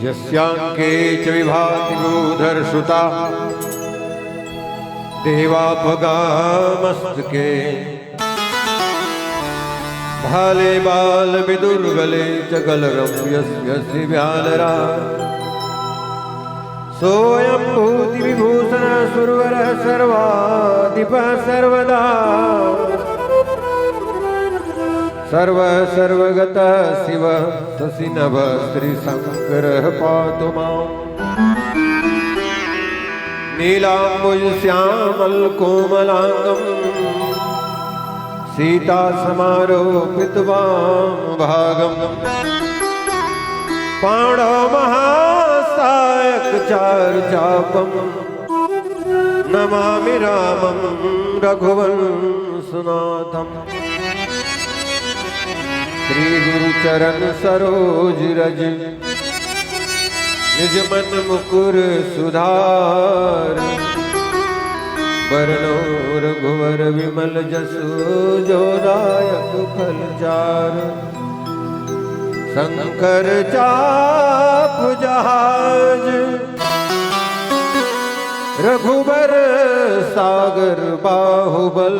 यस्यांके च विभाति भूधर्षुता देवापगामस्तके भाले बाल विदुर्गले च गलरम्यस्य व्यालरा सोऽयं भूति विभूषण सुरवरः सर्वाधिपः सर्वदा सर्व सर्वगतः शिव शशिनभ श्रीशंकरः पातु माम् नीलाम्बुजश्यामलकोमलाङ्गं सीता समारोपितवामभागम् पाणवमहासायकचारुचापं नमामि रामं रघुवंशनाथम् श्रीगुरुचरण सरोज रज निज मन मुकुर सुधार बरनो रघुवर विमल जसु जो दायक फलचार शंकर चाप जहाज रघुबर सागर बाहुबल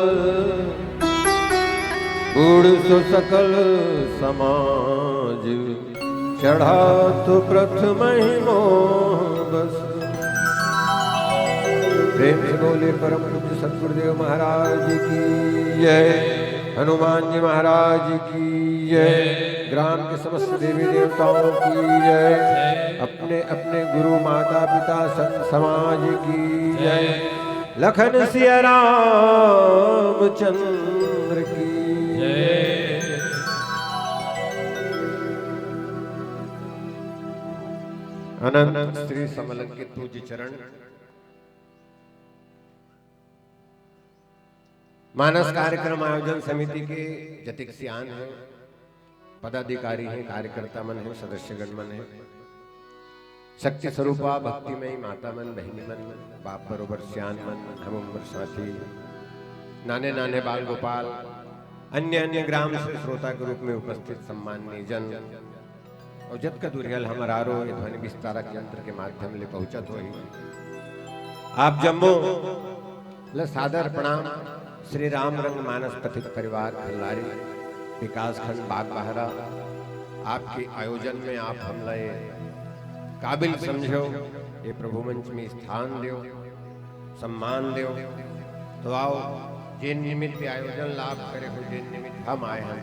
गुड़ सो सकल समाज चढ़ा तो प्रथम ही बस। प्रेम से बोले परम पूज्य सतगुरुदेव महाराज की जय, हनुमान जी महाराज की जय, ग्राम के समस्त देवी देवताओं की जय, अपने अपने गुरु माता पिता संत समाज की जय, लखन सिया रामचंद्र की अनंत श्री समलंकित पूज्य चरण मानस कार्यक्रम आयोजन समिति के जतिक सियान हैं, पदाधिकारी हैं, कार्यकर्ता मन हैं, सदस्यगण मन हैं, शक्ति स्वरूपा भक्तिमयी माता मन, बहनी मन, बाप बरोबर सियान मन, हम उम्र साथी, नाने नाने बाल गोपाल, अन्य अन्य ग्राम से श्रोता के रूप में उपस्थित सम्माननीय जन और जत का दुर्यल हमारा रो ध्वनि विस्तारक यंत्र के माध्यम ले पहुंचत हो आप जम्मू ल सादर प्रणाम श्री राम रंग मानस पथिक परिवार खल्लारी विकास खंड बाग बहरा आपके आयोजन में आप हम लय काबिल समझो ये प्रभु मंच में स्थान दो सम्मान दो तो आओ जिन निमित्त आयोजन लाभ करे हो जिन निमित्त हम आए हैं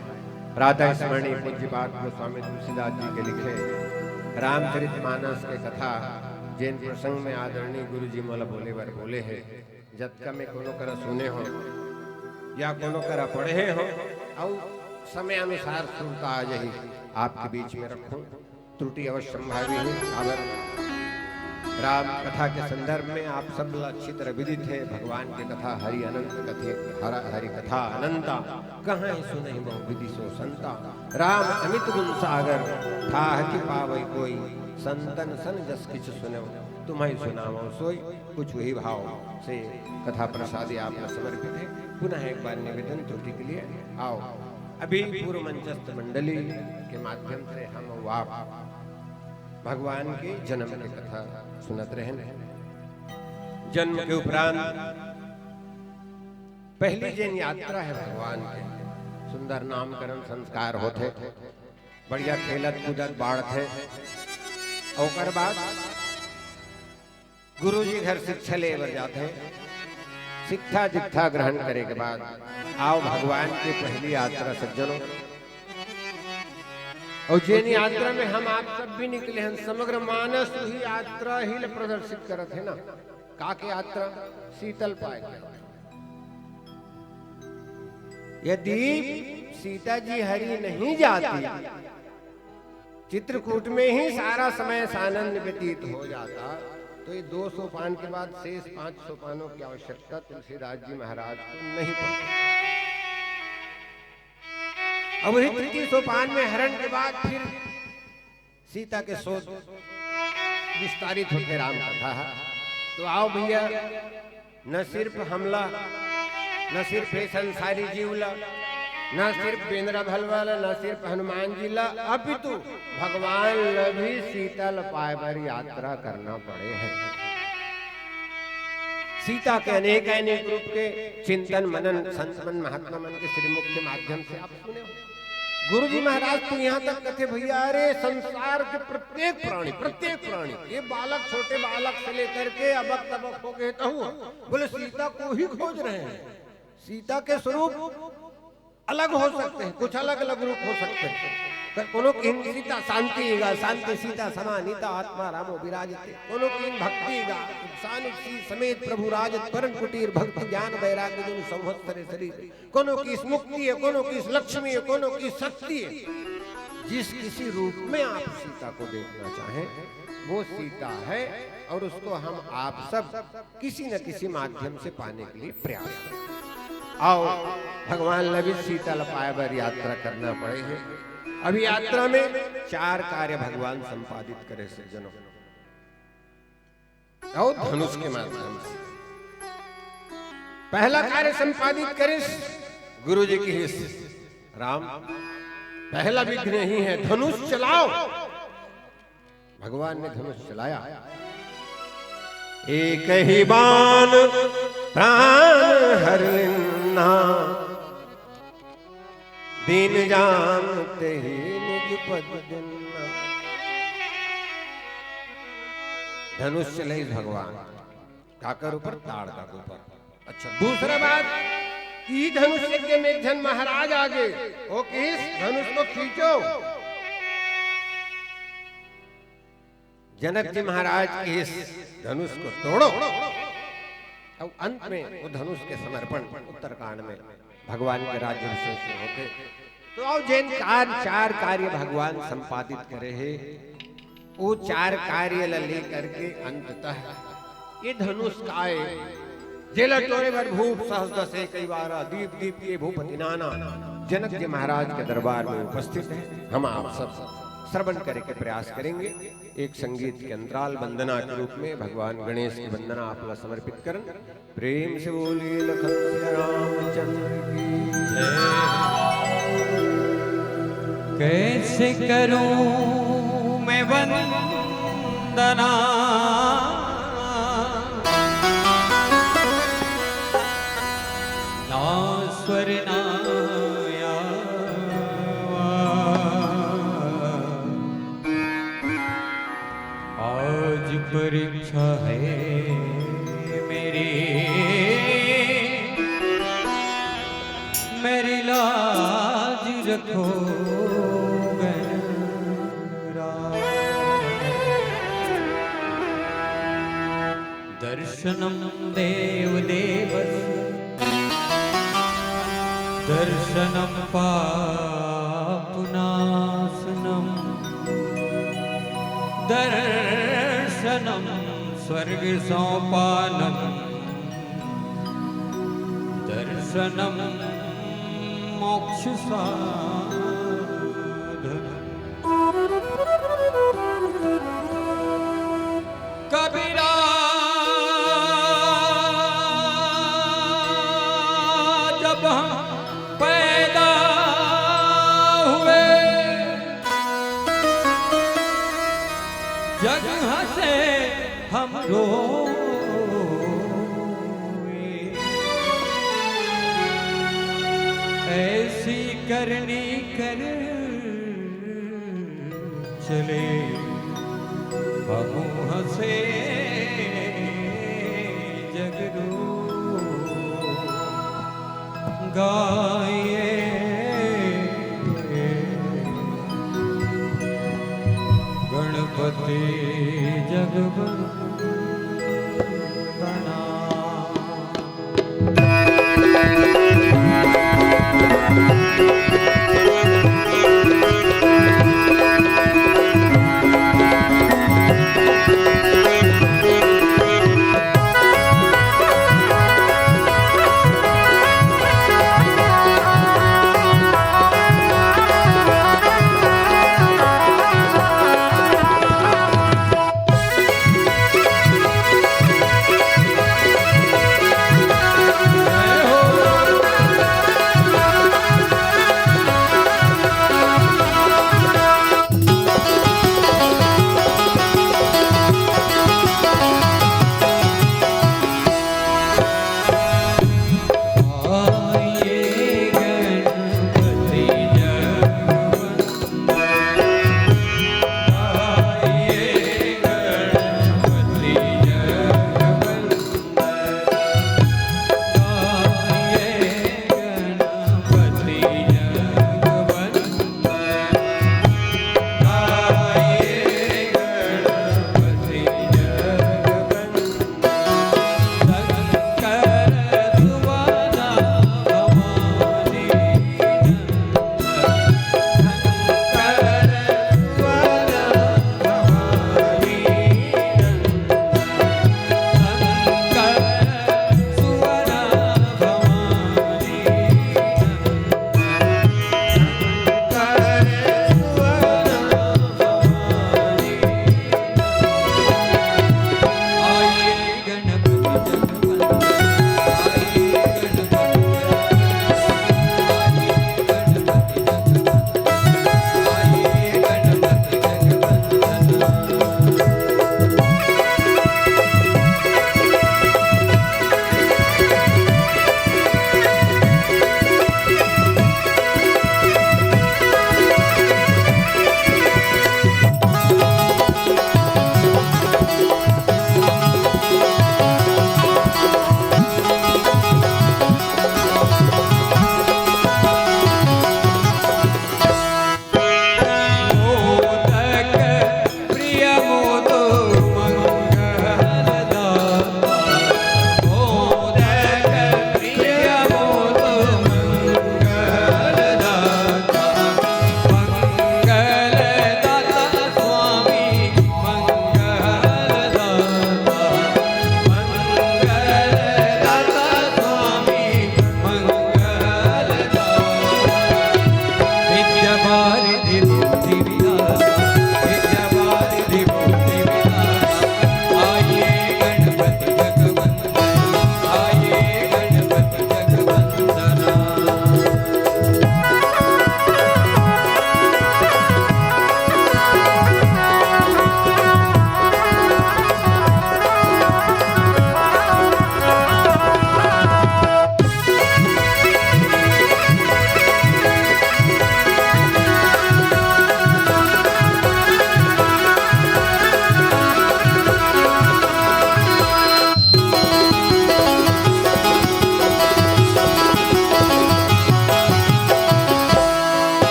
प्रातः स्मरणीय पूज्य पाठ गोस्वामी तुलसीदास जी के लिखे रामचरितमानस के कथा जिन प्रसंग में आदरणीय गुरु जी मोला बोले वर बोले हैं जब का में कोनो कर सुने हो या कोनो कर पढ़े हो और समय अनुसार सुनता आ जाही आपके बीच में रखूं त्रुटि अवश्य संभावी है। अगर राम कथा के संदर्भ में आप सब अच्छी तरह विदित है भगवान की कथा हरि अनंत कथे हरि कथा अनंता कहाँ सुने बहु विधि सो संता राम अमित गुण सागर था कि पावई कोई संतन सन जस किछ सुनो तुम्हें सुनाओ सोई कुछ वही भाव से कथा प्रसादी आपने समर्पित है। पुनः एक बार निवेदन त्रुटि के लिए आओ अभी पूर्व मंचस्थ मंडली के माध्यम से हम वाप भगवान के जन्म की कथा सुनत रहे। जन्म के उपरांत पहली जन यात्रा है भगवान के सुंदर नामकरण संस्कार होते बढ़िया खेलत कूदत बाढ़ते और बाद गुरु जी घर शिक्षा ले जाते शिक्षा दीक्षा ग्रहण करे के बाद आओ भगवान की पहली यात्रा सज्जनों और जिन यात्रा में हम आप सब भी निकले हैं समग्र मानस ही यात्रा ही प्रदर्शित करत है ना काके यात्रा शीतल पाए यदि सीता जी हरि नहीं जाती चित्रकूट में ही सारा समय आनंद व्यतीत हो जाता तो ये 2 सोपान के बाद शेष 5 सोपानों की आवश्यकता तुलसीदास जी महाराज को नहीं पड़ती। अब वही तृतीय सोपान में हरण के बाद फिर सीता के शोध विस्तारित होते राम कथा। तो आओ भैया न सिर्फ हमला न सिर्फ संसारी जीवला न सिर्फ बेंद्रा भलवाला, न सिर्फ हनुमान जी ला, अपितु भगवान ला भी सीता ल पाए बर यात्रा करना पड़े है। सीता के अनेक अनेक रूप के चिंतन मनन संत मन महात्मा मन के श्रीमुख के माध्यम से आप सुने हो। गुरु जी महाराज तो यहाँ तक कहते भैया, अरे संसार के प्रत्येक प्राणी ये बालक, छोटे बालक से लेकर के अबक तबक हो कहता हूँ, बोले सीता को ही खोज रहे हैं। सीता के स्वरूप अलग हो सकते हैं, कुछ अलग अलग रूप हो सकते हैं। कोनो किन सीता शांति सीता समानीता आत्मा रामो विराजते, कोनो किन भक्ति गा सानिसी समेत प्रभु राजत परम कुटीर भक्ति ज्ञान वैराग्य जन संवत्सरे शरीर, कोनो की मुक्ति है, कोनो की लक्ष्मी है, कोनो की शक्ति है। जिस किसी रूप में आप सीता को देखना चाहें वो सीता है, और उसको हम आप सब किसी न किसी माध्यम से पाने के लिए प्रयास करें। आओ भगवान लभी सीता लपाए बर यात्रा करना पड़े है। अभी यात्रा में 4 कार्य भगवान संपादित करे सज्जनों, और धनुष के माध्यम से। पहला कार्य संपादित करे गुरु जी की हिस्से, राम पहला विघ्न नहीं है, धनुष चलाओ। भगवान ने धनुष चलाया, एक ही बाण प्राण हरना, दीन जानते ही निज पद दिन्ना। धनुष चले भगवान काकर ऊपर, ताड़ का ऊपर। अच्छा, दूसरा बात, ई धनुष यज्ञ में एक जन महाराज आगे, वो किस धनुष को खींचो। जनक जी महाराज के इस धनुष को तोड़ो, और अंत में वो धनुष के समर्पण उत्तरकांड में भगवान के राज्य अभिषेक में होते। तो अब जिन 4 कार्य भगवान संपादित करे है, वो 4 कार्य ले करके अंततः ये धनुष काय जेल टोरे बर भूप सहस्र से कई बार दीप दीप ये भूपति नाना जनक जी महाराज के दरबार में उपस्थित है। हम आप सब श्रवण करे के प्रयास करेंगे। एक संगीत के अंतराल वंदना के रूप में भगवान गणेश की वंदना आपला समर्पित करन। प्रेम से बोलिए लखन सिया रामचंद्र की जय। कैसे करूं मैं वंदना, ना स्वर ना आज परीक्षा है मेरी लाज रखो दर्शनम देव देवस्य दर्शनम पापनाशनम दर्शनम स्वर्ग सोपानम दर्शनम मोक्ष साधन। कबीरा जब हम पैदा हुए जग हंसे हम रोए, ऐसी करनी कर चले हम हंसे जग रो गाए गणपति जगवंदना।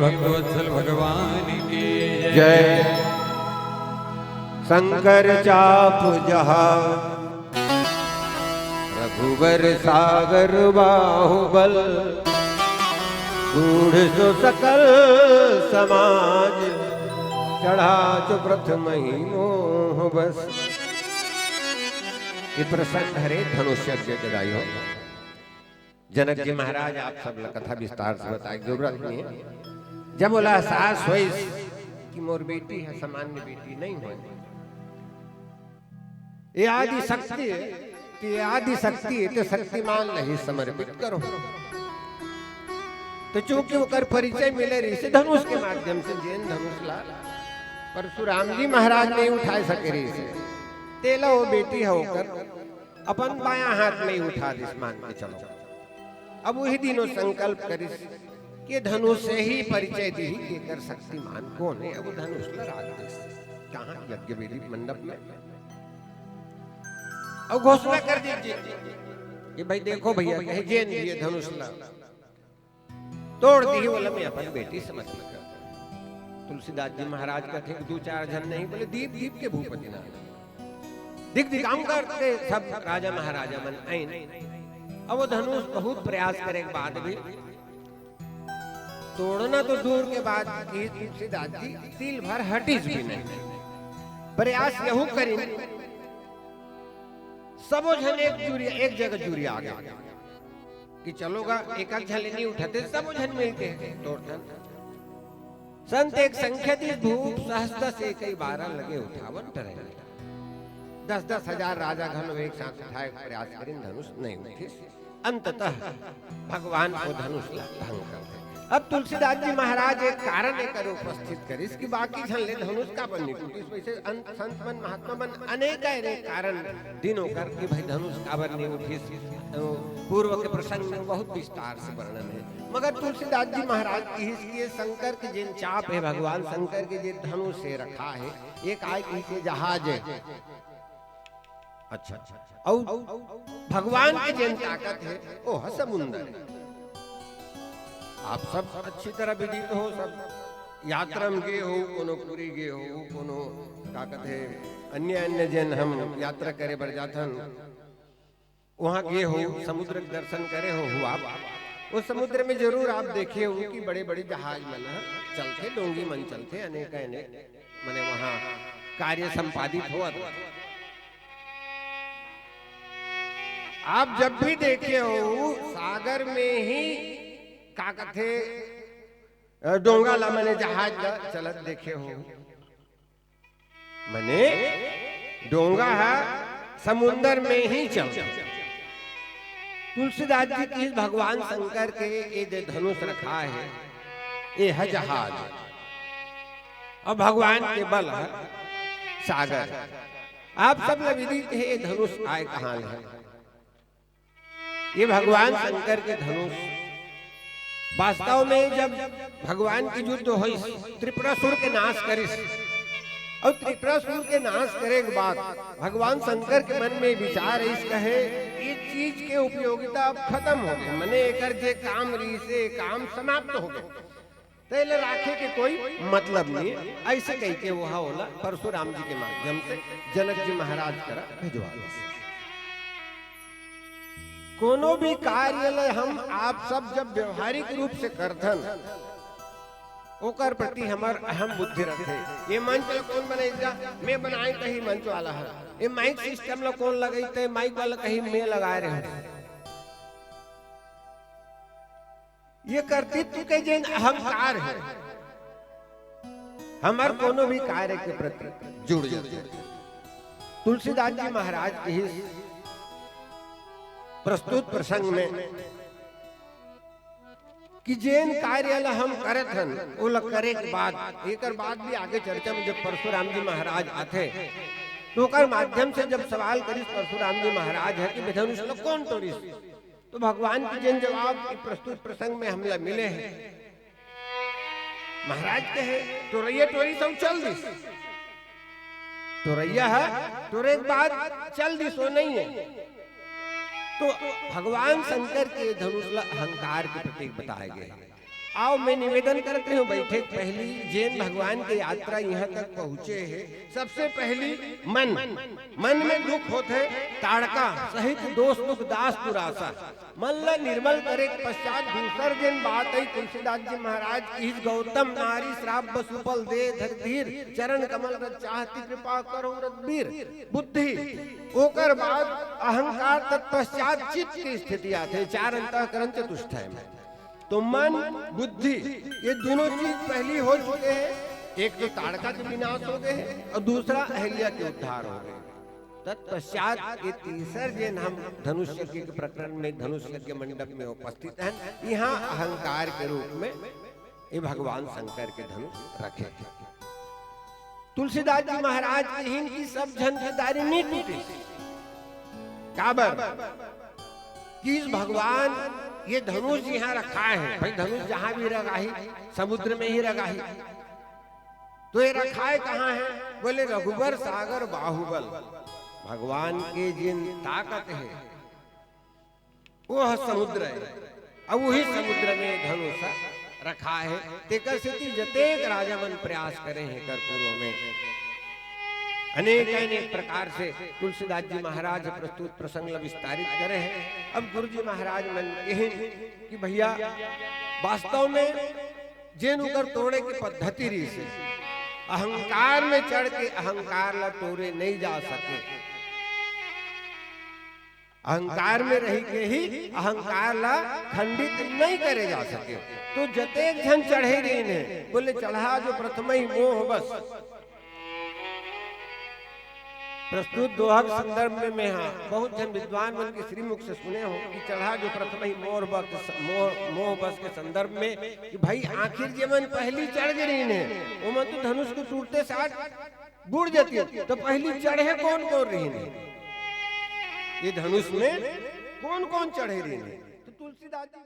भक्तवत्सल भगवान की जय। शंकर चाप जहा रघुवर सागर बाहुबल, गूढ़ सो सकल समाज, चढ़ा जो प्रथम ही मोह बस। ये प्रसंग हरे धनुष यज्ञ गदाई हो। जनक जी महाराज आप सब कथा विस्तार से बताए, जरूरत नहीं है। जब बोला सास हुई कि मोर बेटी है, सामान्य बेटी नहीं हो, ये आदि शक्ति है, ये आदि शक्ति है, तो शक्तिमान नहीं समर्पित करो। तो चूंकि वो कर परिचय मिले रही से धनुष के माध्यम से जैन धनुष लाल परशुराम जी महाराज नहीं उठा सके रही से, तेला वो बेटी होकर अपन बाया हाथ में ही उठा दिस मान के चलो। अब वही दिनों संकल्प करिस कि धनुष से ही परिचय दी कि कर शक्तिमान कौन है। अब धनुष लगा दिस कहां यज्ञ वेदी मंडप में, अब घोषणा कर दीजिए कि भाई देखो भैया कहे जैन दिए धनुष ला तोड़ दी, बोला मैं अपन बेटी समझ में करता। तुलसीदास जी महाराज का थे दो चार जन नहीं, बोले दीप दीप के भूपति ना दिख दिखाऊं करते सब राजा महाराजा मन आइन। अब वो धनुष बहुत प्रयास करे के बाद भी तोड़ना तो दूर के बाद की तुलसीदास जी तिल भर हटिस भी नहीं, प्रयास यहू करी सबो जन एक जगह जुरिया आ गया कि चलोगा, एक झन नहीं उठाते, सबो जन मिलके तोड़ते। संत एक संख्या दी भूप सहस्ता से कई 12 लगे उठावन टरे, 10-10 हजार राजा घन एक साथ उठाए प्रयास करें, धनुष नहीं उठी। अंततः भगवान को धनुष भंग कर दे। अब तुलसीदास जी महाराज एक कारण लेकर उपस्थित करे इसकी बाकी झन ले धनुष का बन निकली। वैसे संत मन महात्मा मन अनेक कारण दिनों कर कि भाई धनुष का बन नहीं उठी, पूर्व के प्रसंग में बहुत विस्तार से वर्णन है। मगर तुलसीदास जी महाराज की शंकर के जिन चाप है, भगवान शंकर के जिन धनुष से रखा है, एक आय की जहाज है। अच्छा और भगवान के जिन ताकत है वो है समुंदर। आप सब अच्छी तरह विदित हो, सब यात्रा में गए हो, कोनो पूरी गए हो, कोनो का कहते अन्य जन हम यात्रा करे बर जाथन वहां गए हो, समुद्र के दर्शन करे हो हुआ। उस समुद्र में जरूर आप देखे हो कि बड़े बड़े जहाज मन चलते, डोंगी मन चलते, अनेक मने वहां कार्य संपादित हुआ। आप जब भी देखे हो सागर में ही का कथे डोंगा ला मने जहाज चलत देखे हो, मने डोंगा है समुंदर में ही चल। तुलसीदास जी की भगवान शंकर के ये जो धनुष रखा है ये है जहाज, और भगवान के बल है सागर। आप सब विदित है ये धनुष आए कहां है। ये भगवान शंकर के धनुष वास्तव में जब भगवान की युद्ध हुई त्रिपुरासुर के नाश करे, और त्रिपुरासुर के नाश करे के बाद भगवान शंकर के मन में विचार इस कहे इस चीज के उपयोगिता अब खत्म हो गई, मने एकर जे काम रही से काम समाप्त हो गए, तेले राखे के कोई मतलब नहीं। ऐसे कह के वो होला परशुराम जी के माध्यम से जनक जी महाराज करा भिजवा। कोनो भी कार्य हम आप सब जब व्यवहारिक रूप से करथन ओकर प्रति हमार अहम बुद्धि रखे। ये मंच कौन बनाएगा, मैं बनाए कहीं मंच वाला है। ये माइक सिस्टम ला कौन लगाई, माइक वाला कहीं मैं लगा रहे हो। ये कर्तृत्व के जिन अहंकार है हमार कोनो भी कार्य के प्रति जुड़ जाते। तुलसीदास जी महाराज की प्रस्तुत प्रसंग में कि जैन कार्य हम करत हन वो करे के बाद एक बाद भी आगे चर्चा में जब परशुराम जी महाराज आते तो कर माध्यम से जब सवाल करिस परशुराम जी महाराज है कि धनुष ला कौन तोड़िस, तो भगवान के जन जवाब प्रस्तुत प्रसंग में हमला मिले हैं। महाराज कहे तोरैया टोरी सब चल दिस, तोरैया है तोरे के बाद चल दिस वो नहीं है। तो भगवान शंकर के धनुष अहंकार के प्रतीक बताए गए। आओ मैं निवेदन करते हूँ बैठे पहली जैन भगवान की यात्रा यहाँ तक पहुँचे है। सबसे पहली मन में दुख होते ताड़का सहित दोष दुख दास दुरासा मन ला निर्मल करे पश्चात दूसर जन बात है तुलसीदास जी महाराज की गौतम नारी श्राप बसुपल दे धीर चरण कमल रज चाहती कृपा करो रघुवीर बुद्धि ओकर बाद अहंकार तत्पश्चात चित्त की स्थिति आते चार अंतःकरण चतुष्टय में। तो मन बुद्धि ये दोनों चीज पहली हो चुके हैं। एक तो ताड़का के विनाश हो गए और दूसरा अहल्या के उद्धार हो गए। तत्पश्चात ये तीसर जैन हम धनुष यज्ञ के प्रकरण में धनुष यज्ञ मंडप में उपस्थित हैं। यहाँ अहंकार के रूप में ये भगवान शंकर के धनुष रखे। तुलसीदास जी महाराज की इनकी सब झंझदारी नहीं टूटी। काबर कि भगवान ये धनुष यहाँ रखा है। भाई धनुष जहां भी रगाही समुद्र में ही रगाही, तो ये रखा है कहाँ है? बोले रघुबर सागर बाहुबल। भगवान के जिन ताकत है वो समुद्र है, अब वही समुद्र में धनुष रखा है। तेकर स्थिति जतेक राजा मन प्रयास करे हैं कर पूर्व में अनेक अनेक प्रकार से तुलसीदास जी महाराज प्रस्तुत प्रसंग विस्तारित करे हैं। अब गुरु जी महाराज मन यही कि भैया वास्तव में जैन उकर तोड़े की पद्धति रही से अहंकार में चढ़ के अहंकार ला तोड़े नहीं जा सके। अहंकार में रह के ही अहंकार ला खंडित नहीं करे जा सके। तो जतेक जन चढ़े रही ने बोले चढ़ा जो प्रथम ही मोह बस। प्रस्तुत दोहा के संदर्भ में मैं बहुत जन विद्वान मन के श्रीमुख से सुने हो कि चढ़ा जो प्रथम ही मोह बस के संदर्भ में कि भाई आखिर जे मन पहली चढ़ गई ने वो मन तो धनुष को टूटते साथ बुड़ जाती है। तो पहली चढ़े कौन कौन रही ने? ये धनुष में कौन कौन चढ़े रही ने? तो तुलसीदास जी